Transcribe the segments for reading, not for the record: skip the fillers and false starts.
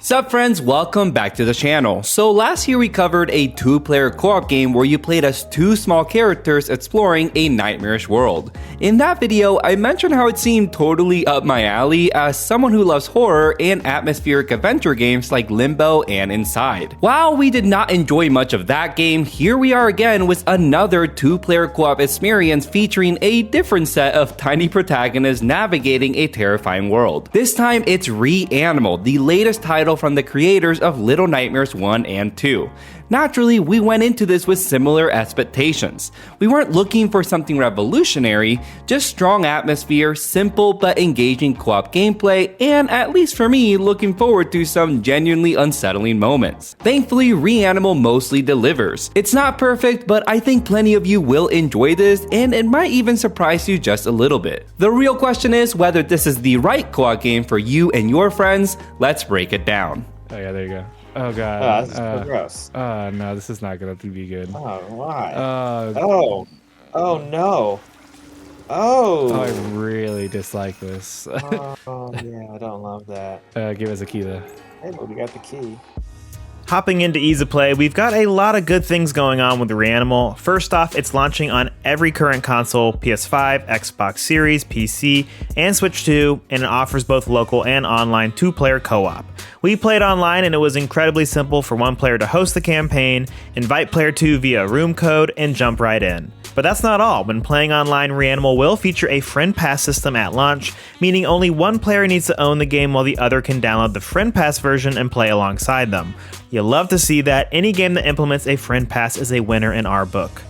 Sup friends, welcome back to the channel. So last year we covered a 2-player co-op game where you played as 2 small characters exploring a nightmarish world. In that video, I mentioned how it seemed totally up my alley as someone who loves horror and atmospheric adventure games like Limbo and Inside. While we did not enjoy much of that game, here we are again with another 2-player co-op experience featuring a different set of tiny protagonists navigating a terrifying world. This time it's Reanimal, the latest title from the creators of Little Nightmares 1 and 2. Naturally, we went into this with similar expectations. We weren't looking for something revolutionary, just strong atmosphere, simple but engaging co-op gameplay, and at least for me, looking forward to some genuinely unsettling moments. Thankfully, Reanimal mostly delivers. It's not perfect, but I think plenty of you will enjoy this, and it might even surprise you just a little bit. The real question is whether this is the right co-op game for you and your friends. Let's break it down. Oh yeah, there you go. Oh god. This is so gross. No, this is not going to be good. Oh, why? Oh No. Oh. I really dislike this. Oh, yeah, I don't love that. Give us a key though. Hey, but we got the key. Hopping into Ease of Play, we've got a lot of good things going on with Reanimal. First off, it's launching on every current console, PS5, Xbox Series, PC, and Switch 2, and it offers both local and online 2-player co-op. We played online and it was incredibly simple for one player to host the campaign, invite player 2 via room code, and jump right in. But that's not all. When playing online, Reanimal will feature a friend pass system at launch, meaning only one player needs to own the game while the other can download the friend pass version and play alongside them. You'll love to see that. Any game that implements a friend pass is a winner in our book.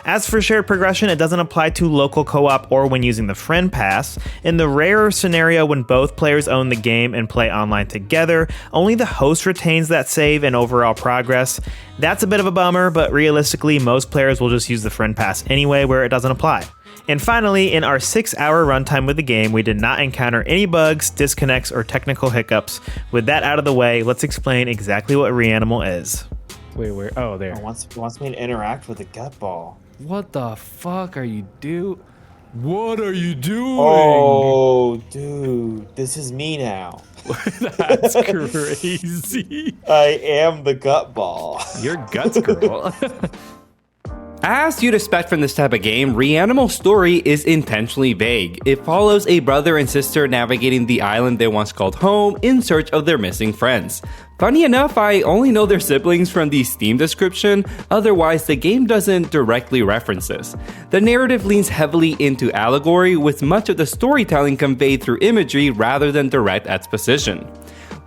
As for shared progression, it doesn't apply to local co-op or when using the friend pass. In the rare scenario when both players own the game and play online together, only the host retains that save and overall progress. That's a bit of a bummer, but realistically, most players will just use the friend pass anyway where it doesn't apply. And finally, in our 6-hour runtime with the game, we did not encounter any bugs, disconnects, or technical hiccups. With that out of the way, let's explain exactly what Reanimal is. Wait, where? Oh, there. It wants me to interact with the gut ball. What the fuck are you doing? What are you doing? Oh, dude, this is me now. That's crazy. I am the gut ball. Your guts, girl. As you'd expect from this type of game, Reanimal's story is intentionally vague. It follows a brother and sister navigating the island they once called home in search of their missing friends. Funny enough, I only know their siblings from the Steam description, otherwise the game doesn't directly reference this. The narrative leans heavily into allegory, with much of the storytelling conveyed through imagery rather than direct exposition.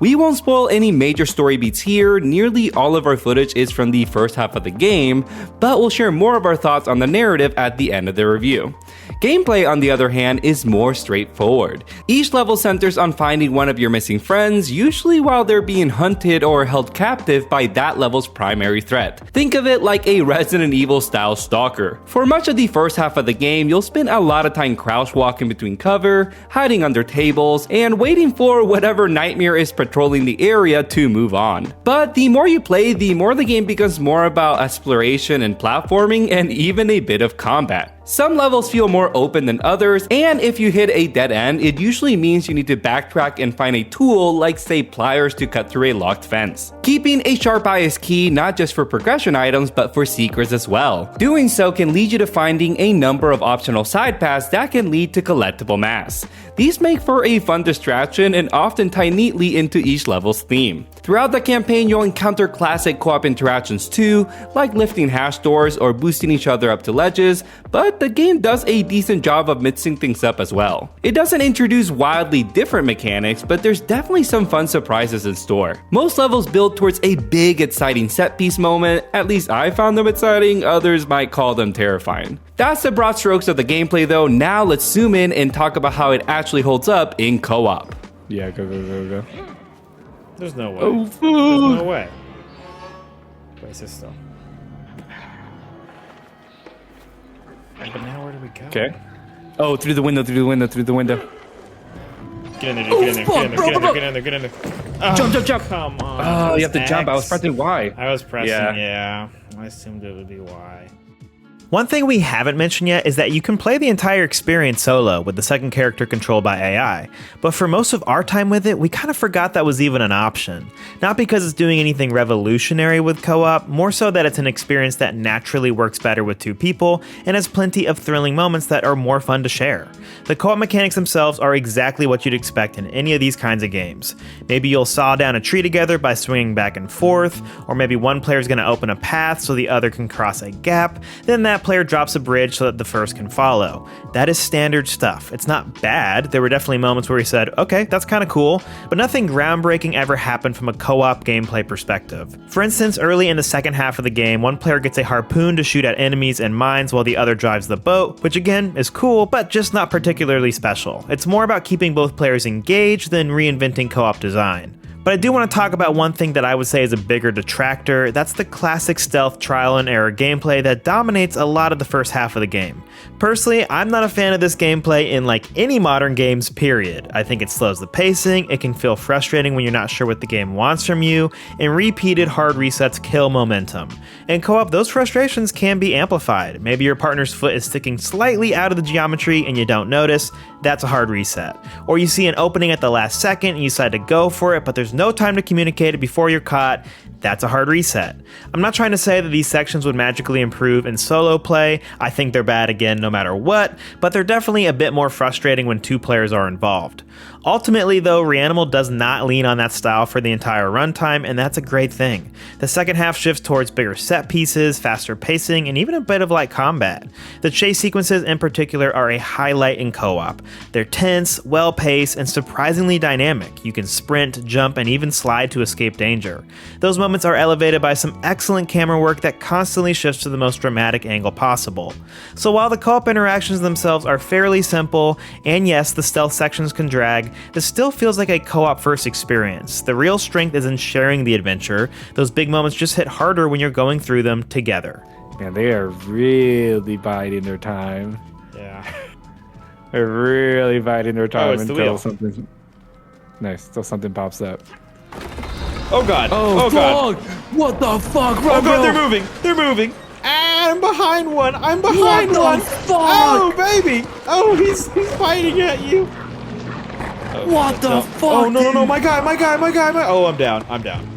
We won't spoil any major story beats here, nearly all of our footage is from the first half of the game, but we'll share more of our thoughts on the narrative at the end of the review. Gameplay, on the other hand, is more straightforward. Each level centers on finding one of your missing friends, usually while they're being hunted or held captive by that level's primary threat. Think of it like a Resident Evil style stalker. For much of the first half of the game, you'll spend a lot of time crouch walking between cover, hiding under tables, and waiting for whatever nightmare is patrolling the area to move on. But the more you play, the more the game becomes more about exploration and platforming, and even a bit of combat. Some levels feel more open than others, and if you hit a dead end, it usually means you need to backtrack and find a tool like, say, pliers to cut through a locked fence. Keeping a sharp eye is key, not just for progression items, but for secrets as well. Doing so can lead you to finding a number of optional side paths that can lead to collectible mass. These make for a fun distraction and often tie neatly into each level's theme. Throughout the campaign, you'll encounter classic co-op interactions too, like lifting hash doors or boosting each other up to ledges, but the game does a decent job of mixing things up as well. It doesn't introduce wildly different mechanics, but there's definitely some fun surprises in store. Most levels build towards a big, exciting set piece moment. At least I found them exciting, others might call them terrifying. That's the broad strokes of the gameplay though. Now let's zoom in and talk about how it actually holds up in co-op. Yeah, go. There's no way. Oh, fuck. There's no way. Wait, sit still. But now where do we go? Okay. Oh, through the window. Get in there, dude. Get in there. Get in there. Oh, Jump. Come on. Oh, you have to jump. I was pressing Y. I was pressing, yeah. I assumed it would be Y. One thing we haven't mentioned yet is that you can play the entire experience solo with the second character controlled by AI, but for most of our time with it, we kind of forgot that was even an option. Not because it's doing anything revolutionary with co-op, more so that it's an experience that naturally works better with two people and has plenty of thrilling moments that are more fun to share. The co-op mechanics themselves are exactly what you'd expect in any of these kinds of games. Maybe you'll saw down a tree together by swinging back and forth, or maybe one player's going to open a path so the other can cross a gap, then that player drops a bridge so that the first can follow. That is standard stuff. It's not bad. There were definitely moments where we said, okay, that's kind of cool, but nothing groundbreaking ever happened from a co-op gameplay perspective. For instance, early in the second half of the game, one player gets a harpoon to shoot at enemies and mines while the other drives the boat, which again is cool, but just not particularly special. It's more about keeping both players engaged than reinventing co-op design. But I do want to talk about one thing that I would say is a bigger detractor. That's the classic stealth trial and error gameplay that dominates a lot of the first half of the game. Personally, I'm not a fan of this gameplay in like any modern games, period. I think it slows the pacing, it can feel frustrating when you're not sure what the game wants from you, and repeated hard resets kill momentum. In co-op, those frustrations can be amplified. Maybe your partner's foot is sticking slightly out of the geometry and you don't notice, that's a hard reset. Or you see an opening at the last second and you decide to go for it, but there's no time to communicate it before you're caught, that's a hard reset. I'm not trying to say that these sections would magically improve in solo play. I think they're bad again no matter what, but they're definitely a bit more frustrating when two players are involved. Ultimately though, Reanimal does not lean on that style for the entire runtime, and that's a great thing. The second half shifts towards bigger set pieces, faster pacing, and even a bit of light combat. The chase sequences in particular are a highlight in co-op. They're tense, well-paced, and surprisingly dynamic. You can sprint, jump, and even slide to escape danger. Those moments are elevated by some excellent camera work that constantly shifts to the most dramatic angle possible. So while the co-op interactions themselves are fairly simple, and yes, the stealth sections can drag, this still feels like a co-op first experience. The real strength is in sharing the adventure. Those big moments just hit harder when you're going through them together. Man, they are really biding their time. Yeah. They're really biding their time it's the wheel. something nice, until something pops up. Oh god. Oh god. What the fuck, bro? Oh god, they're moving. I'm behind one. What the fuck? Oh baby. Oh, he's fighting at you. What the fuck? Oh no, my guy. Oh, I'm down.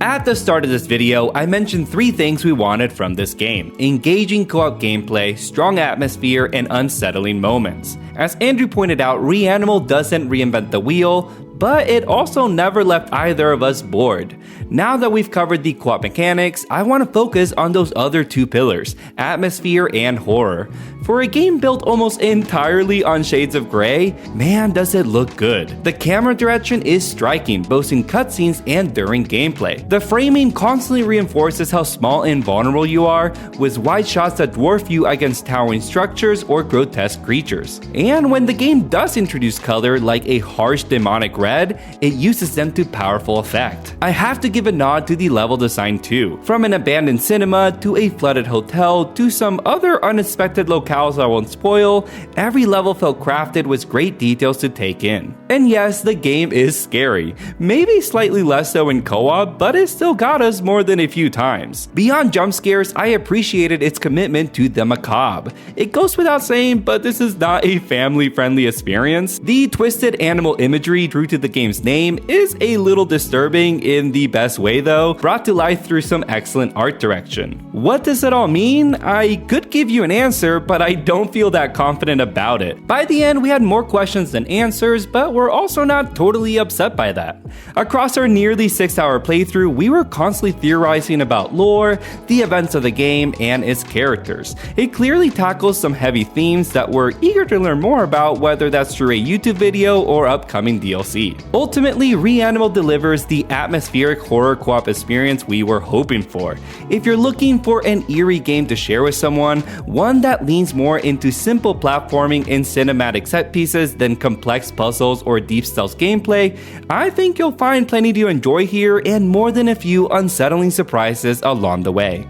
At the start of this video, I mentioned 3 things we wanted from this game: engaging co-op gameplay, strong atmosphere, and unsettling moments. As Andrew pointed out, Reanimal doesn't reinvent the wheel, but it also never left either of us bored. Now that we've covered the co-op mechanics, I want to focus on those other 2 pillars, atmosphere and horror. For a game built almost entirely on shades of gray, man does it look good. The camera direction is striking, both in cutscenes and during gameplay. The framing constantly reinforces how small and vulnerable you are, with wide shots that dwarf you against towering structures or grotesque creatures. And when the game does introduce color like a harsh demonic red, it uses them to powerful effect. I have to give a nod to the level design too. From an abandoned cinema to a flooded hotel to some other unexpected locales I won't spoil, every level felt crafted with great details to take in. And yes, the game is scary. Maybe slightly less so in co-op, but it still got us more than a few times. Beyond jump scares, I appreciated its commitment to the macabre. It goes without saying, but this is not a family-friendly experience. The twisted animal imagery true to the game's name is a little disturbing in the best way though, brought to life through some excellent art direction. What does it all mean? I could give you an answer, but I don't feel that confident about it. By the end, we had more questions than answers, but we're also not totally upset by that. Across our nearly 6-hour playthrough, we were constantly theorizing about lore, the events of the game, and its characters. It clearly tackles some heavy themes that we're eager to learn more about, whether that's through a YouTube video or upcoming DLC. Ultimately, Reanimal delivers the atmospheric horror co-op experience we were hoping for. If you're looking for an eerie game to share with someone, one that leans more into simple platforming and cinematic set pieces than complex puzzles or deep stealth gameplay, I think you'll find plenty to enjoy here and more than a few unsettling surprises along the way.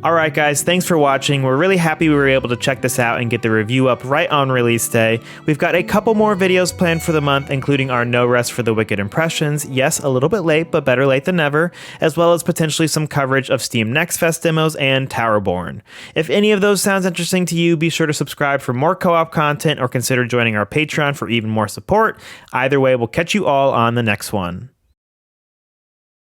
All right, guys, thanks for watching. We're really happy we were able to check this out and get the review up right on release day. We've got a couple more videos planned for the month, including our No Rest for the Wicked impressions. Yes, a little bit late, but better late than never, as well as potentially some coverage of Steam Next Fest demos and Towerborn. If any of those sounds interesting to you, be sure to subscribe for more co-op content or consider joining our Patreon for even more support. Either way, we'll catch you all on the next one.